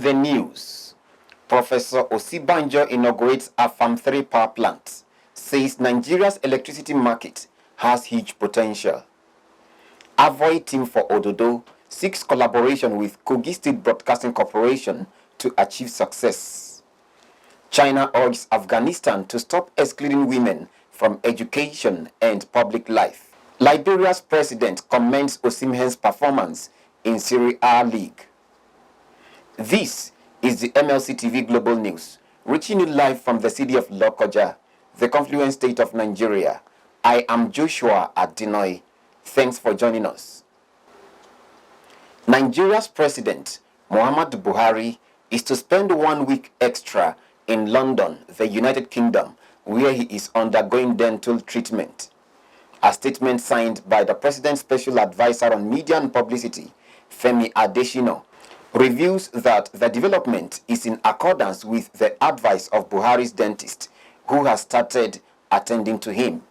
the news, Professor Osinbajo inaugurates Afam 3 power plant, says Nigeria's electricity market has huge potential. Avoyi team for Ododo seeks collaboration with KOGI State Broadcasting Corporation to achieve success. China urges Afghanistan to stop excluding women from education and public life. Liberia's president commends Osimhen's performance in Serie A League. This is the MLC TV Global News, reaching you live from the city of Lokoja, the confluent state of Nigeria. I am Joshua Adinoy. Thanks for joining us. Nigeria's president, Muhammad Buhari, is to spend 1 week extra in London, the United Kingdom, where he is undergoing dental treatment. A statement signed by the president's special advisor on media and publicity, Femi Adesina, reveals that the development is in accordance with the advice of Buhari's dentist, who has started attending to him.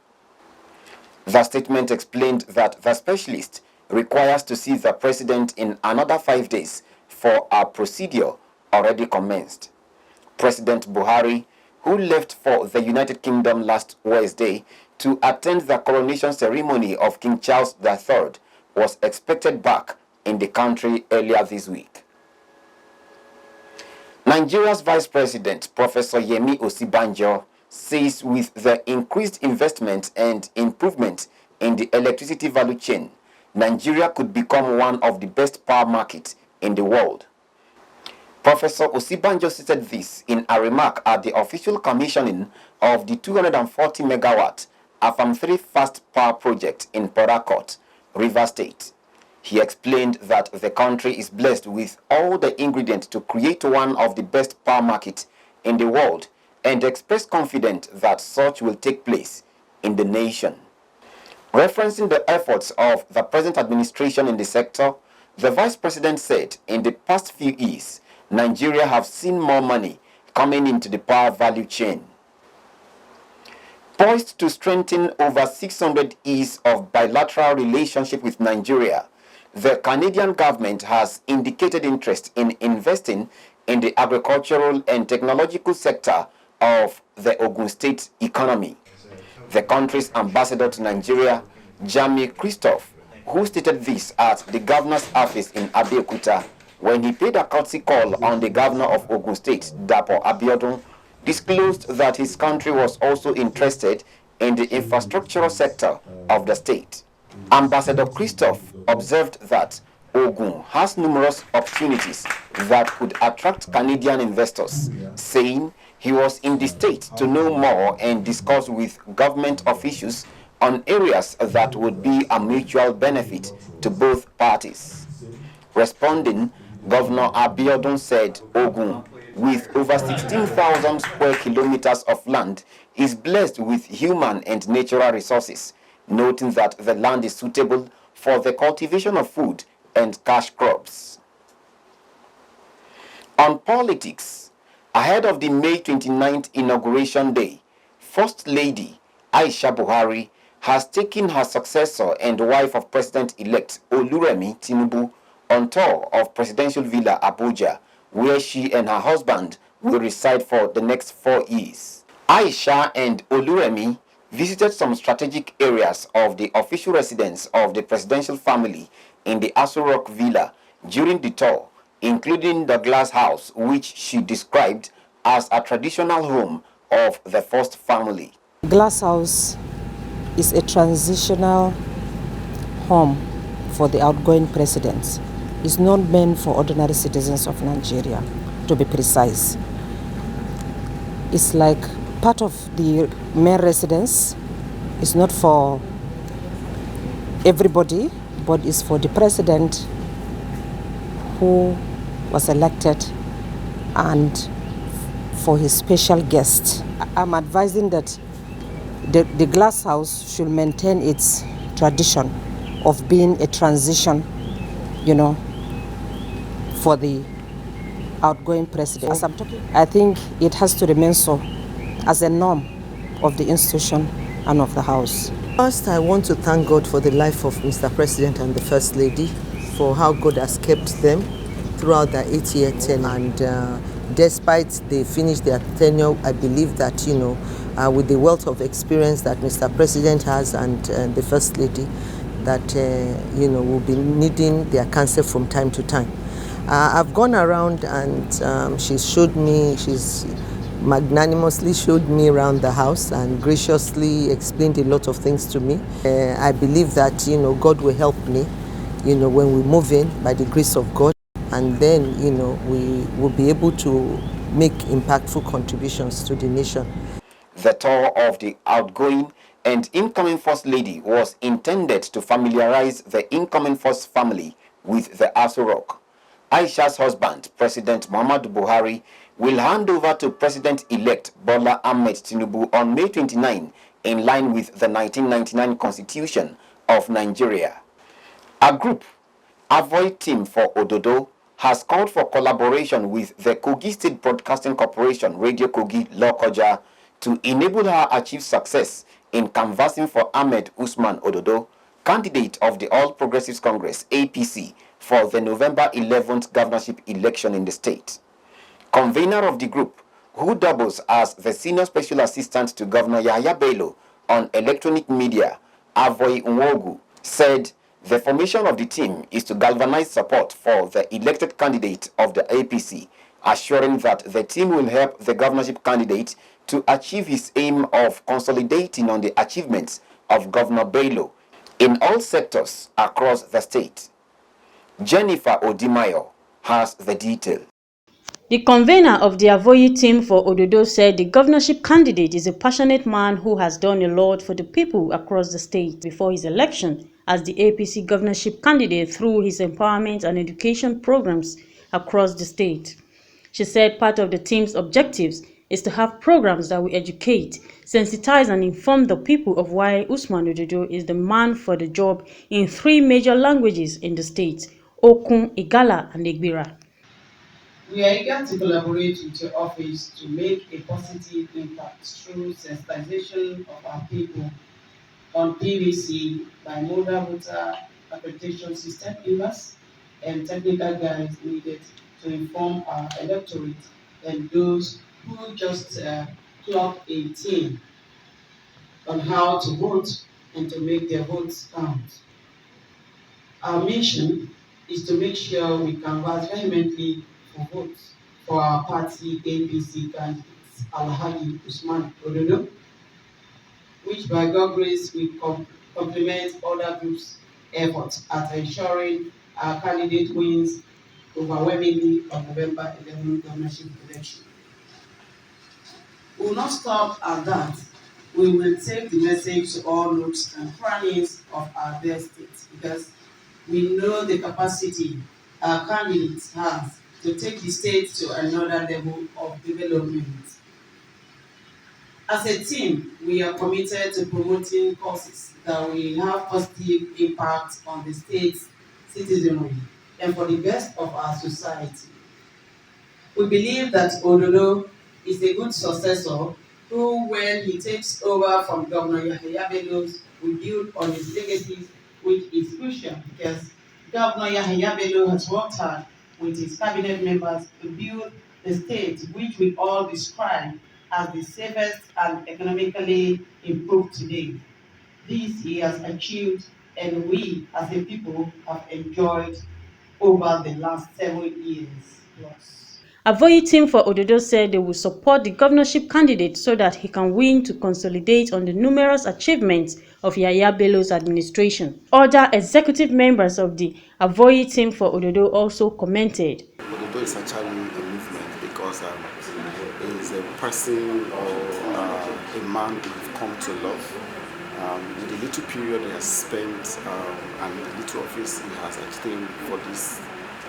The statement explained that the specialist requires to see the president in another 5 days for a procedure already commenced. President Buhari, who left for the United Kingdom last Wednesday to attend the coronation ceremony of King Charles III, was expected back in the country earlier this week. Nigeria's Vice President, Professor Remi Osinbajo, says with the increased investment and improvement in the electricity value chain, Nigeria could become one of the best power markets in the world. Professor Osinbajo stated this in a remark at the official commissioning of the 240 megawatt Afam 3 fast power project in Port Harcourt, Rivers State. He explained that the country is blessed with all the ingredients to create one of the best power markets in the world and expressed confidence that such will take place in the nation. Referencing the efforts of the present administration in the sector, the Vice President said in the past few years, Nigeria have seen more money coming into the power value chain. Poised to strengthen over 600 years of bilateral relationship with Nigeria, the Canadian government has indicated interest in investing in the agricultural and technological sector of the Ogun State economy. The country's ambassador to Nigeria, Jamie Christophe, who stated this at the governor's office in Abeokuta when he paid a courtesy call on the governor of Ogun State, Dapo Abiodun, disclosed that his country was also interested in the infrastructural sector of the state. Ambassador Christophe observed that Ogun has numerous opportunities that could attract Canadian investors, saying he was in the state to know more and discuss with government officials on areas that would be a mutual benefit to both parties. Responding, Governor Abiodun said Ogun, with over 16,000 square kilometers of land, is blessed with human and natural resources, noting that the land is suitable for the cultivation of food and cash crops. On politics, ahead of the May 29th Inauguration Day, First Lady Aisha Buhari has taken her successor and wife of President-elect Oluremi Tinubu on tour of Presidential Villa Abuja, where she and her husband will reside for the next 4 years. Aisha and Oluremi visited some strategic areas of the official residence of the presidential family in the Aso Rock Villa during the tour, including the glass house, which she described as a traditional home of the first family. Glass house is a transitional home for the outgoing president. It's not meant for ordinary citizens of Nigeria, to be precise. It's like part of the main residence. It's not for everybody, but it's for the president who was elected and for his special guest. I'm advising that the glass house should maintain its tradition of being a transition, for the outgoing president. As I'm talking, I think it has to remain so as a norm of the institution and of the house. First, I want to thank God for the life of Mr. President and the First Lady, for how God has kept them throughout their 8-year tenure. And despite they finished their tenure, I believe that, with the wealth of experience that Mr. President has and the First Lady, that, we'll be needing their counsel from time to time. I've gone around and she's magnanimously showed me around the house and graciously explained a lot of things to me. I believe that, God will help me, when we move in by the grace of God, and then, we will be able to make impactful contributions to the nation. The tour of the outgoing and incoming First Lady was intended to familiarize the incoming First family with the Aso Rock. Aisha's husband, President Muhammadu Buhari, will hand over to President-elect Bola Ahmed Tinubu on May 29 in line with the 1999 Constitution of Nigeria. A group, Avoyi team for Ododo, has called for collaboration with the KOGI State Broadcasting Corporation, Radio KOGI Lokoja, to enable her achieve success in canvassing for Ahmed Usman Odudu, candidate of the All Progressives Congress, APC, for the November 11th governorship election in the state. Convener of the group, who doubles as the Senior Special Assistant to Governor Yahaya Bello on electronic media, Avoyi Nwogu, said the formation of the team is to galvanize support for the elected candidate of the APC, assuring that the team will help the governorship candidate to achieve his aim of consolidating on the achievements of Governor Bello in all sectors across the state. Jennifer Odimayo has the detail. The convener of the Avoyi team for Ododo said the governorship candidate is a passionate man who has done a lot for the people across the state before his election as the APC governorship candidate through his empowerment and education programs across the state. She said part of the team's objectives is to have programs that will educate, sensitize and inform the people of why Usman Odudu is the man for the job in 3 major languages in the state, Okun, Igala and Igbira. We are eager to collaborate with your office to make a positive impact through sensitization of our people on PVC by modal voter accreditation system members and technical guides needed to inform our electorate and those who just clocked 18 on how to vote and to make their votes count. Our mission is to make sure we canvass vehemently for votes for our party APC candidates, Ahmed Usman Odudu, which by God's grace will complement other groups' efforts at ensuring our candidate wins overwhelmingly on November 11 governorship election. We will not stop at that. We will take the message to all nooks and crannies of our dear state because we know the capacity our candidates have to take the state to another level of development. As a team, we are committed to promoting causes that will have positive impact on the state's citizenry and for the best of our society. We believe that Ododo is a good successor who, when he takes over from Governor Yahaya Bello, will build on his legacy, which is crucial because Governor Yahaya Bello has worked hard with his cabinet members to build the state, which we all describe as the safest and economically improved today. This he has achieved, and we as a people have enjoyed over the last 7 years plus. Avoyi team for Ododo said they will support the governorship candidate so that he can win to consolidate on the numerous achievements of Yahaya Bello's administration. Other executive members of the Avoyi team for Ododo also commented. Ododo is actually a movement because he is a person or a man we've come to love. In the little period he has spent and the little office he has attained for this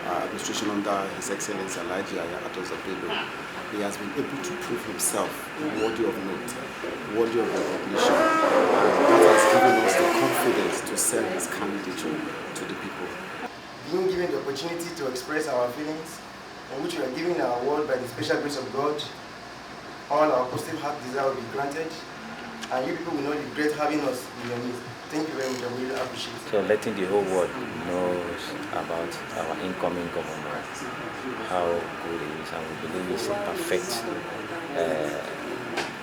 administration under His Excellency Alhaji Yahaya Bello, he has been able to prove himself worthy of note, worthy of recognition. That has given us the confidence to send his candidature to the people. Being given the opportunity to express our feelings, in which we are given our award by the special grace of God, all our positive heart desire will be granted, and you people will not regret having us in your midst. Thank you very much. I really appreciate it. So letting the whole world knows about our incoming governor, how good he is, and we believe he's a perfect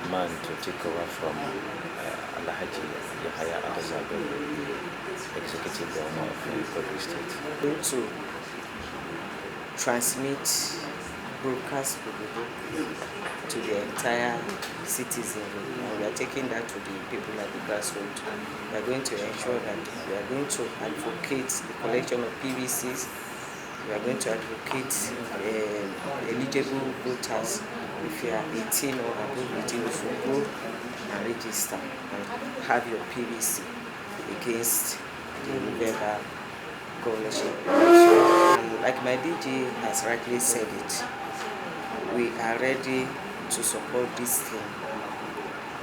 man to take over from Alhaji Yahaya Adezago, executive governor of KOGI State. Going to transmit, broadcast to the entire citizen, and we are taking that to the people at the grassroots. We are going to ensure that we are going to advocate the collection of PVCs. We are going to advocate eligible voters. If you are 18 or above 18, you should go and register and have your PVC against the November governorship election. Like my DG has rightly said it, we are ready to support this thing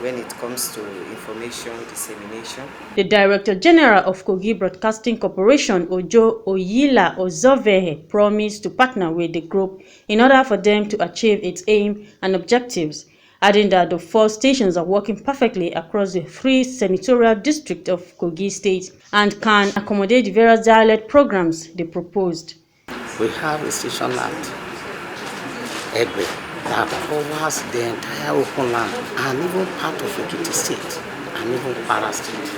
when it comes to information dissemination. The Director General of KOGI Broadcasting Corporation, Ojo Oyila Ozovehe, promised to partner with the group in order for them to achieve its aim and objectives, adding that the 4 stations are working perfectly across the 3 senatorial districts of KOGI State and can accommodate the various dialect programs they proposed. We have a station at Egbe that covers the entire open land and even part of Ekiti State and even Para State.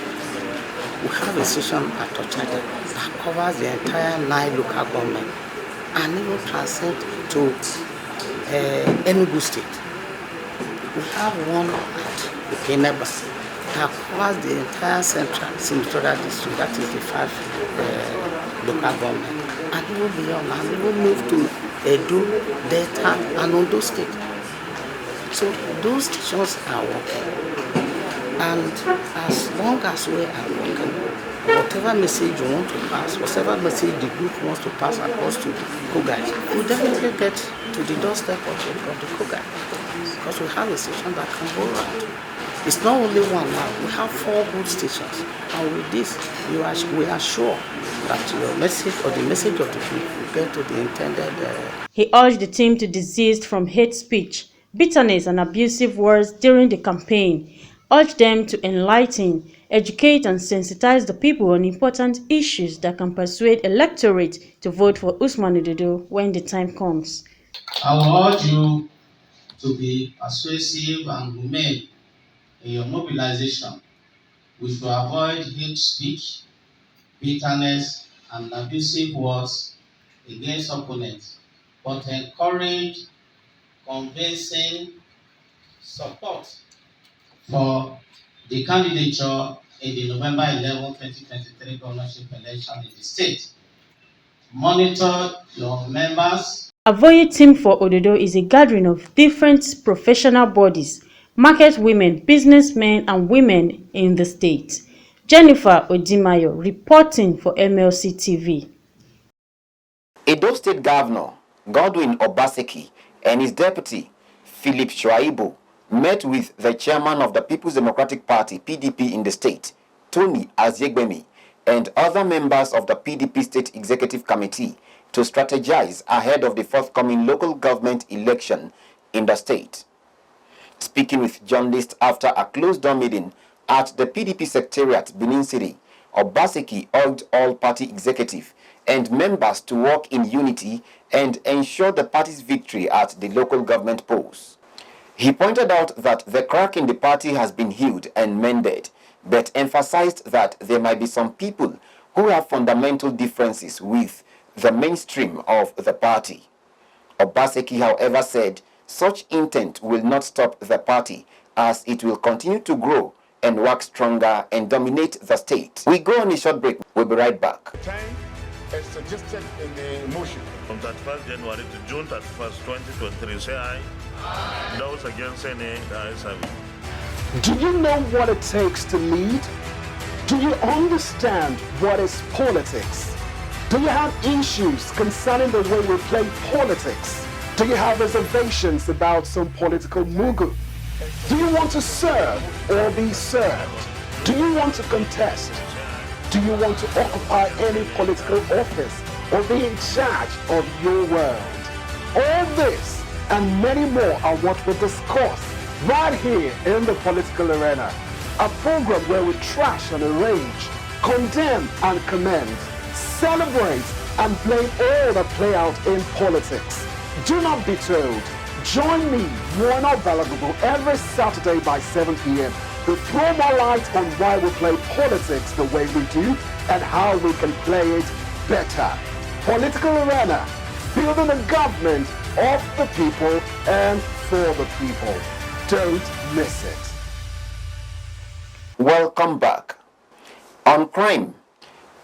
We have a station at Ochade that covers the entire 9 local government and even transcend to Enugu State. We have one at Ikeneba that covers the entire central senatorial district, that is the 5 local government, and even beyond, and even move to Edo, Delta, and Ondo State. So those stations are working, and as long as we are working, whatever message you want to pass, whatever message the group wants to pass across to the KOGI, we definitely get to the doorstep of the KOGI, because we have a station that can go around. It's not only one now, we have 4 good stations, and with this, we are sure that your message or the message of the group will get to the intended. He urged the team to desist from hate speech, bitterness, and abusive words during the campaign, urged them to enlighten, educate, and sensitize the people on important issues that can persuade electorate to vote for Usman Odudu when the time comes. I will urge you to be persuasive and humane in your mobilization. We should avoid hate speech, bitterness, and abusive words against opponents, but encourage convincing support for the candidature in the November 11, 2023 governorship election in the state. Monitor your members. Avoyi Team for Ododo is a gathering of different professional bodies, market women, businessmen, and women in the state. Jennifer Odimayo reporting for MLC TV. Edo State Governor Godwin Obaseki and his deputy Philip Schreibu met with the chairman of the People's Democratic Party (PDP) in the state, Tony Azegbemi, and other members of the PDP State Executive Committee to strategize ahead of the forthcoming local government election in the state. Speaking with journalists after a closed-door meeting at the PDP Secretariat, Benin City, Obaseki urged all party executives and members to work in unity and ensure the party's victory at the local government polls. He pointed out that the crack in the party has been healed and mended, but emphasized that there might be some people who have fundamental differences with the mainstream of the party. Obaseki, however, said such intent will not stop the party as it will continue to grow and work stronger and dominate the state. We go on a short break. We'll be right back. Time as suggested in the motion. From 31st January to June 31st, 2023, say aye. Aye. Those against say nay, the ayes have it. Do you know what it takes to lead? Do you understand what is politics? Do you have issues concerning the way we play politics? Do you have reservations about some political mugu? Do you want to serve or be served? Do you want to contest? Do you want to occupy any political office or be in charge of your world? All this and many more are what we discuss right here in the political arena. a program where we trash and arrange, condemn and commend, celebrate and blame all that play out in politics. Do not be told. Join me, Warner Balagugu, every Saturday by 7 p.m. to throw more light on why we play politics the way we do and how we can play it better. Political Arena, building a government of the people and for the people. Don't miss it. Welcome back. On crime,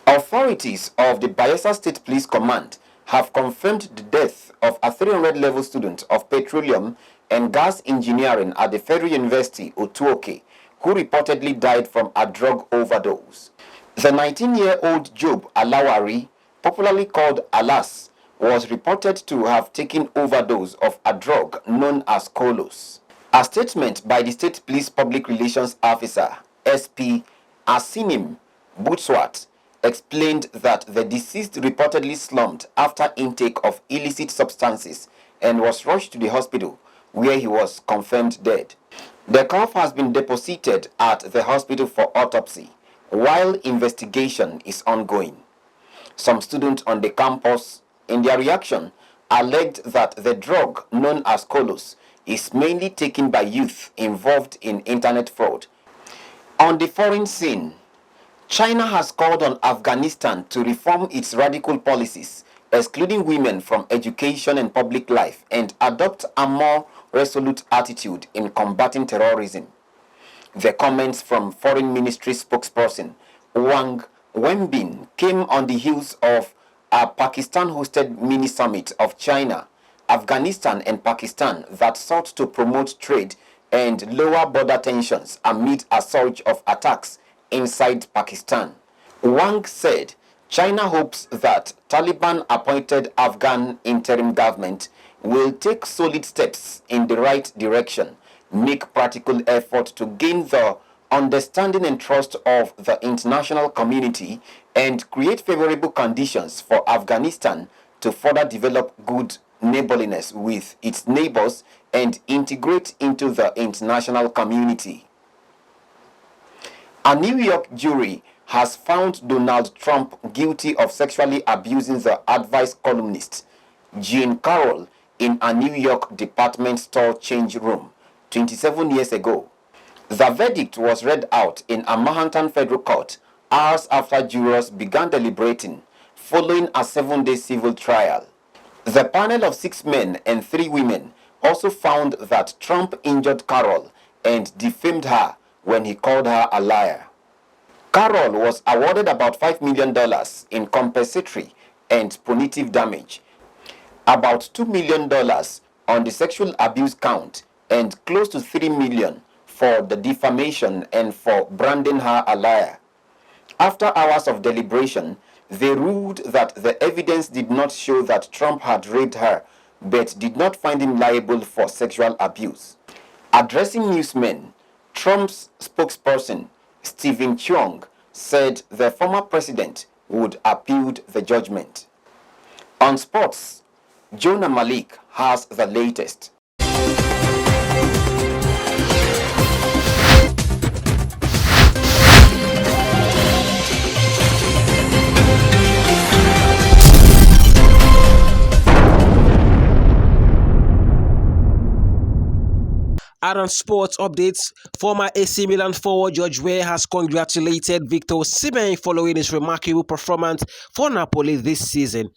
authorities of the Bayelsa State Police Command have confirmed the death of a 300-level student of petroleum and gas engineering at the Federal University, Otuoke, who reportedly died from a drug overdose. The 19-year-old Job Alawari, popularly called Alas, was reported to have taken overdose of a drug known as Kolos. A statement by the State Police Public Relations Officer, SP Asinim Butswat, explained that the deceased reportedly slumped after intake of illicit substances and was rushed to the hospital, where he was confirmed dead. The corpse has been deposited at the hospital for autopsy, while investigation is ongoing. Some students on the campus, in their reaction, alleged that the drug known as Kolos is mainly taken by youth involved in internet fraud. On the foreign scene, China has called on Afghanistan to reform its radical policies, excluding women from education and public life, and adopt a more resolute attitude in combating terrorism. The comments from Foreign Ministry spokesperson Wang Wenbin came on the heels of a Pakistan-hosted mini-summit of China, Afghanistan and Pakistan that sought to promote trade and lower border tensions amid a surge of attacks inside Pakistan. Wang said China hopes that Taliban-appointed Afghan interim government will take solid steps in the right direction, make practical effort to gain the understanding and trust of the international community, and create favorable conditions for Afghanistan to further develop good neighborliness with its neighbors and integrate into the international community. A New York jury has found Donald Trump guilty of sexually abusing the advice columnist Jean Carroll in a New York department store change room 27 years ago. The verdict was read out in a Manhattan federal court hours after jurors began deliberating following a 7-day civil trial. The panel of 6 men and 3 women also found that Trump injured Carroll and defamed her when he called her a liar. Carroll was awarded about $5 million in compensatory and punitive damage, about $2 million on the sexual abuse count, and close to $3 million for the defamation and for branding her a liar. After hours of deliberation, they ruled that the evidence did not show that Trump had raped her, but did not find him liable for sexual abuse. Addressing newsmen, Trump's spokesperson, Stephen Chung, said the former president would appeal the judgment. On sports, Jonah Malik has the latest. And on sports updates, former AC Milan forward George Weah has congratulated Victor Osimhen following his remarkable performance for Napoli this season.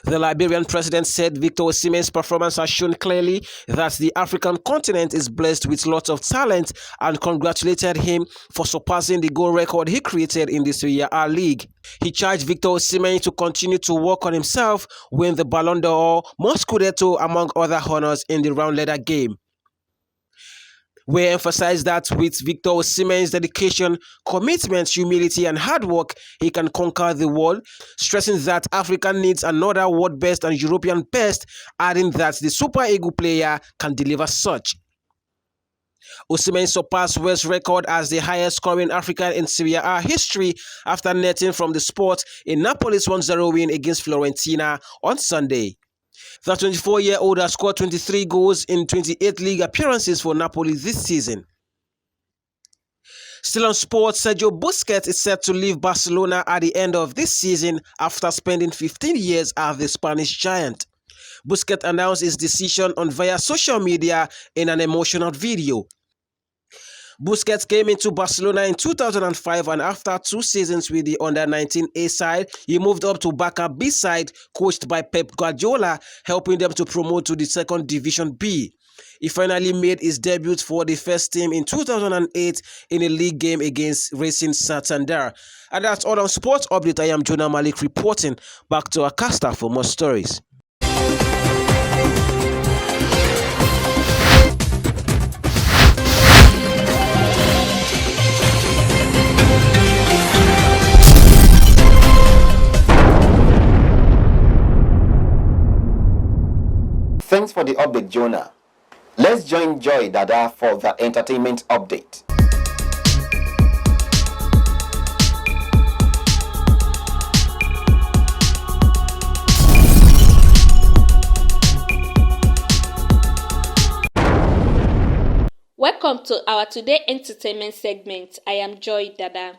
The Liberian president said Victor Osimhen's performance has shown clearly that the African continent is blessed with lots of talent and congratulated him for surpassing the goal record he created in the Serie A league. He charged Victor Osimhen to continue to work on himself, win the Ballon d'Or, more Scudetto, among other honors in the round leader game. We emphasize that with Victor Osimhen's dedication, commitment, humility, and hard work, he can conquer the world, stressing that Africa needs another world best and European best, adding that the Super Eagle player can deliver such. Osimhen surpassed Weah's record as the highest scoring African in Serie A history after netting from the spot in Napoli's 1-0 win against Fiorentina on Sunday. The 24-year-old has scored 23 goals in 28 league appearances for Napoli this season. Still on sports, Sergio Busquets is set to leave Barcelona at the end of this season after spending 15 years at the Spanish giant. Busquets announced his decision via social media in an emotional video. Busquets came into Barcelona in 2005 and after 2 seasons with the under-19 A side, he moved up to Barca B side, coached by Pep Guardiola, helping them to promote to the 2nd Division B. He finally made his debut for the first team in 2008 in a league game against Racing Santander. And that's all on Sports Update. I am Jonah Malik reporting. Back to our caster for more stories. Thanks for the update, Jonah. Let's join Joy Dada for the entertainment update. Welcome to our Today Entertainment segment. I am Joy Dada.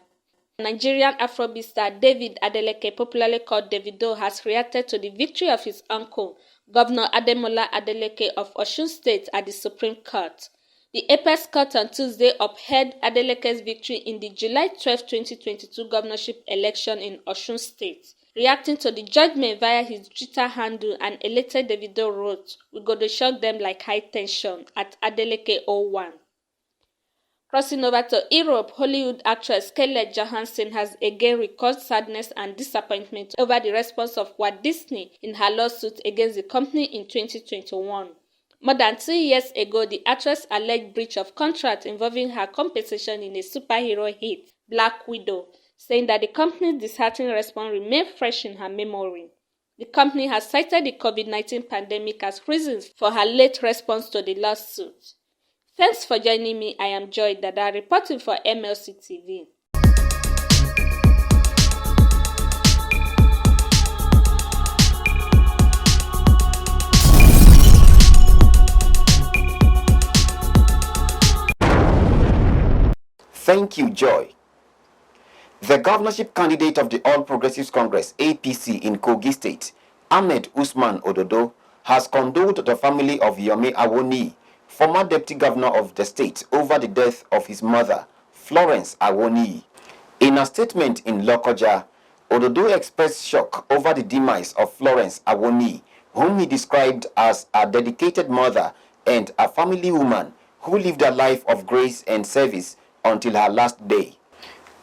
Nigerian Afrobeat star David Adeleke, popularly called Davido, has reacted to the victory of his uncle, Governor Ademola Adeleke of Osun State, at the Supreme Court. The Apex Court on Tuesday upheld Adeleke's victory in the July 12, 2022 governorship election in Osun State. Reacting to the judgment via his Twitter handle, an elated Davido wrote, "We go to shock them like high tension" at Adeleke 01. Crossing over to Europe, Hollywood actress Scarlett Johansson has again recorded sadness and disappointment over the response of Walt Disney in her lawsuit against the company in 2021. More than 2 years ago, the actress alleged breach of contract involving her compensation in a superhero hit, Black Widow, saying that the company's disheartening response remained fresh in her memory. The company has cited the COVID-19 pandemic as reasons for her late response to the lawsuit. Thanks for joining me. I am Joy Dada, reporting for MLC TV. Thank you, Joy. The governorship candidate of the All Progressives Congress, APC, in KOGI State, Ahmed Usman Odudu, has condoled the family of Yomi Awoniyi, former deputy governor of the state, over the death of his mother, Florence Awoniyi. In a statement in Lokoja, Ododo expressed shock over the demise of Florence Awoniyi, whom he described as a dedicated mother and a family woman who lived a life of grace and service until her last day.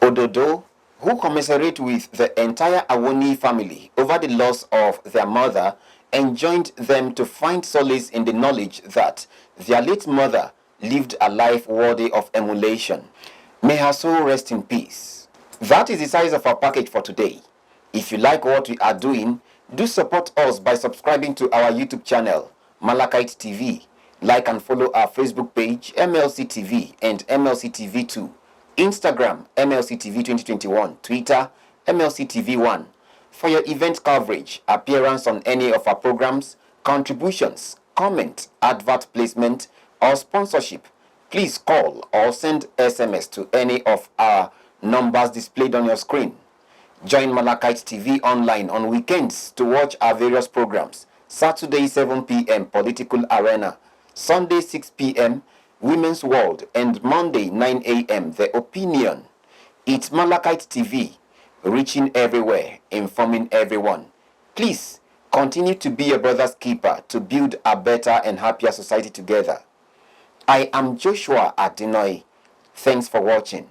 Ododo, who commiserated with the entire Awoniyi family over the loss of their mother, enjoined them to find solace in the knowledge that their late mother lived a life worthy of emulation. May her soul rest in peace. That is the size of our package for today. If you like what we are doing, do support us by subscribing to our YouTube channel, Malakite TV. Like and follow our Facebook page, MLC TV and MLC TV 2. Instagram, MLC TV 2021. Twitter, MLC TV 1. For your event coverage, appearance on any of our programs, contributions, comment, advert placement, or sponsorship, please call or send SMS to any of our numbers displayed on your screen. Join Malakite TV online on weekends to watch our various programs. Saturday 7 p.m. Political Arena, Sunday 6 p.m. Women's World, and Monday 9 a.m. The Opinion. It's Malakite TV, reaching everywhere, informing everyone. Please continue to be your brother's keeper to build a better and happier society together. I am Joshua Adinoy. Thanks for watching.